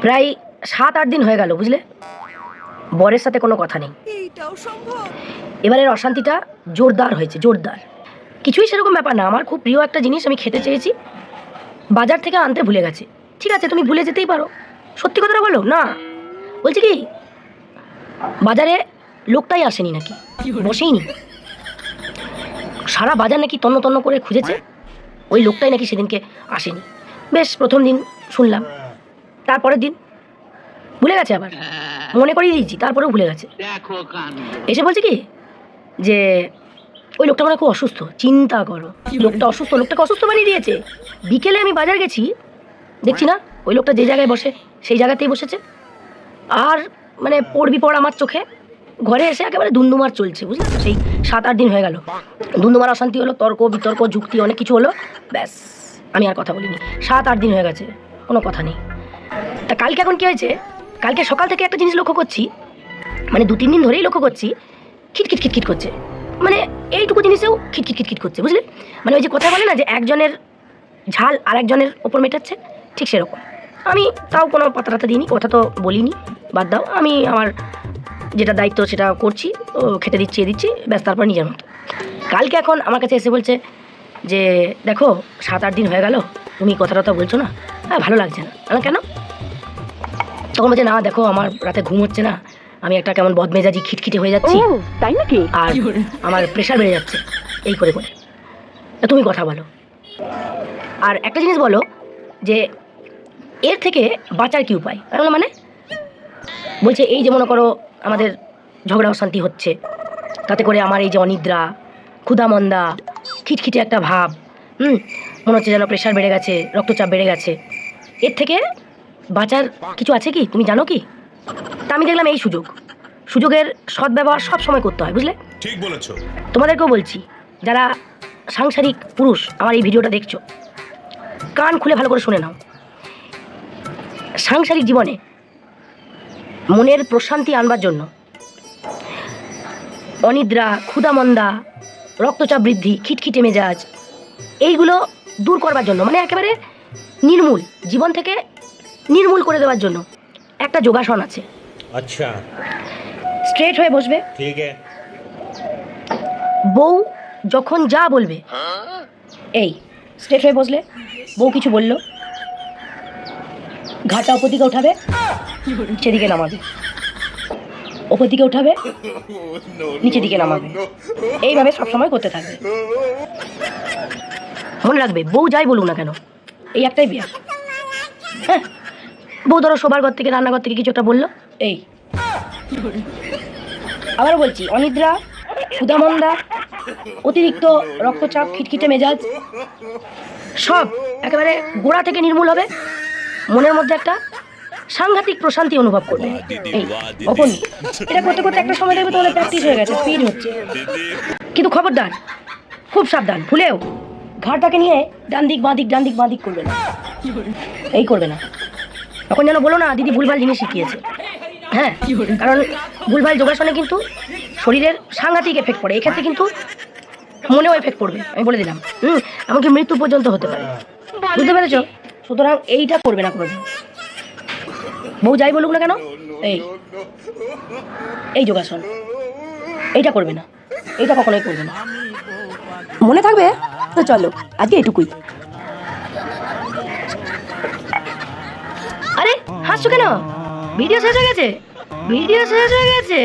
প্রায় 7-8 দিন হয়ে গেল, বুঝলে? বরের সাথে কোনো কথা নেই। এবারের অশান্তিটা জোরদার হয়েছে, জোরদার। কিছুই সেরকম ব্যাপার না, আমার খুব প্রিয় একটা জিনিস আমি খেতে চেয়েছি, বাজার থেকে আনতে ভুলে গেছে। ঠিক আছে, তুমি ভুলে যেতেই পারো, সত্যি কথাটা বলো না। বলছি কি, বাজারে লোকটাই আসেনি নাকি, বসেইনি। সারা বাজার নাকি তন্ন তন্ন করে খুঁজেছে, ওই লোকটাই নাকি সেদিনকে আসেনি। বেশ, প্রথম দিন শুনলাম, তারপরের দিন ভুলে গেছে, আবার মনে করিয়ে দিয়েছি, তারপরেও ভুলে গেছে। এসে বলছে কি যে ওই লোকটা মানে খুব অসুস্থ। চিন্তা করো, লোকটা অসুস্থ, লোকটাকে অসুস্থ বানিয়ে দিয়েছে। বিকেলে আমি বাজার গেছি, দেখছি না ওই লোকটা যে জায়গায় বসে সেই জায়গাতেই বসেছে। আর মানে পড়বি পড় আমার চোখে। ঘরে এসে একেবারে দুন্দুমার চলছে, বুঝলি? সেই 7-8 দিন হয়ে গেল, দুন্দুমার অশান্তি হলো, তর্ক বিতর্ক যুক্তি অনেক কিছু হলো। ব্যাস, আমি আর কথা বলিনি। 7-8 দিন হয়ে গেছে, কোনো কথা নেই। তা কালকে এখন কী হয়েছে, কালকে সকাল থেকে একটা জিনিস লক্ষ্য করছি, মানে 2-3 দিন ধরেই লক্ষ্য করছি, খিটখিট খিটখিট করছে। মানে এইটুকু জিনিসেও খিটখিট খিটখিট করছে, বুঝলে? মানে ওই যে কথা বলে না যে একজনের ঝাল আর একজনের ওপর মেটাচ্ছে, ঠিক সেরকম। আমি তাও কোনো পাতা টাতা দিইনি, কথা তো বলিনি, বাদ দাও। আমি আমার যেটা দায়িত্ব সেটা করছি, ও খেতে দিচ্ছি দিচ্ছি, ব্যাস, তারপর নিজের মতো। কালকে এখন আমার কাছে এসে বলছে যে দেখো 7-8 দিন হয়ে গেল, তুমি কথা টথা বলছো না, হ্যাঁ ভালো লাগছে না। আমার কেন? তখন বলছে না দেখো আমার রাতে ঘুম হচ্ছে না, আমি একটা কেমন বদমেজাজি খিটখিটে হয়ে যাচ্ছি, তাই নাকি? আর আমার প্রেশার বেড়ে যাচ্ছে এই করে করে। তুমি কথা বলো, আর একটা জিনিস বলো যে এর থেকে বাঁচার কি উপায়? আমি বললাম মানে? বলছে এই যে মনে করো আমাদের ঝগড়া অশান্তি হচ্ছে, তাতে করে আমার এই যে অনিদ্রা, ক্ষুধামন্দা, খিটখিটে একটা ভাব, মনে হচ্ছে যেন প্রেশার বেড়ে গেছে, রক্তচাপ বেড়ে গেছে, এর থেকে বাঁচার কিছু আছে কি, তুমি জানো কি? তা আমি দেখলাম এই সুযোগের সদ্ব্যবহার সব সময় করতে হয়, বুঝলে? ঠিক বলেছো। তোমাদেরকেও বলছি, যারা সাংসারিক পুরুষ আমার এই ভিডিওটা দেখছো, কান খুলে ভালো করে শুনে নাও। সাংসারিক জীবনে মনের প্রশান্তি আনবার জন্য অনিদ্রা, ক্ষুধামন্দা, রক্তচাপ বৃদ্ধি, খিটখিটে মেজাজ, এইগুলো দূর করবার জন্য, মানে একেবারে নির্মূল, জীবন থেকে নির্মূল করে দেওয়ার জন্য একটা যোগাসন আছে। আচ্ছা, স্ট্রেট হয়ে বসবে, ঠিক আছে। বউ যখন যা বলবে, এই স্ট্রেট হয়ে বসলে, বউ কিছু বললো, ঘাটটা ওপর দিকে উঠাবে, সেদিকে নামাবে, ওপর দিকে উঠাবে, নিচের দিকে নামাবে, এইভাবে সবসময় করতে থাকবে। মনে রাখবে, বউ যাই বলুক না কেন, এই একটাই বিয়া। হ্যাঁ, বউ ধরো শোবার ঘর থেকে রান্নাঘর থেকে কিছু একটা বললো, এই। আবার বলছি, অনিদ্রা, ক্ষুধামন্দা, অতিরিক্ত রক্তচাপ, খিটখিটে মেজাজ, সব একেবারে গোড়া থেকে নির্মূল হবে। মনের মধ্যে একটা সাংঘাতিক প্রশান্তি অনুভব করবে। এই অপনি, এটা করতে করতে একটা সময় দেখবে তোমাদের প্র্যাকটিস হয়ে গেছে, স্পিড হচ্ছে। কিন্তু খবরদার, খুব সাবধান, ভুলেও ঘাড়টাকে নিয়ে ডান দিক বাঁ দিক ডান দিক বাঁ দিক করবে না, এই করবে না। তখন যেন বলো না দিদি ভুলভাল জিনিস শিখিয়েছে। হ্যাঁ, কারণ ভুলভাল যোগাসনে কিন্তু শরীরের সাংঘাতিক এফেক্ট পড়ে, এক্ষেত্রে কিন্তু মনেও এফেক্ট পড়বে, আমি বলে দিলাম। এমনকি মৃত্যু পর্যন্ত হতে পারে, বুঝতে পেরেছো? সুতরাং এইটা করবে না কোনোদিন, বউ যাই বলুক না কেন, এই যোগাসন, এইটা করবে না, এইটা কখনোই করবে না। মনে থাকবে তো? চলো আজকে এটুকুই। আরে হাসছো কেন? ভিডিও শেষ হয়ে গেছে, ভিডিও শেষ হয়ে গেছে।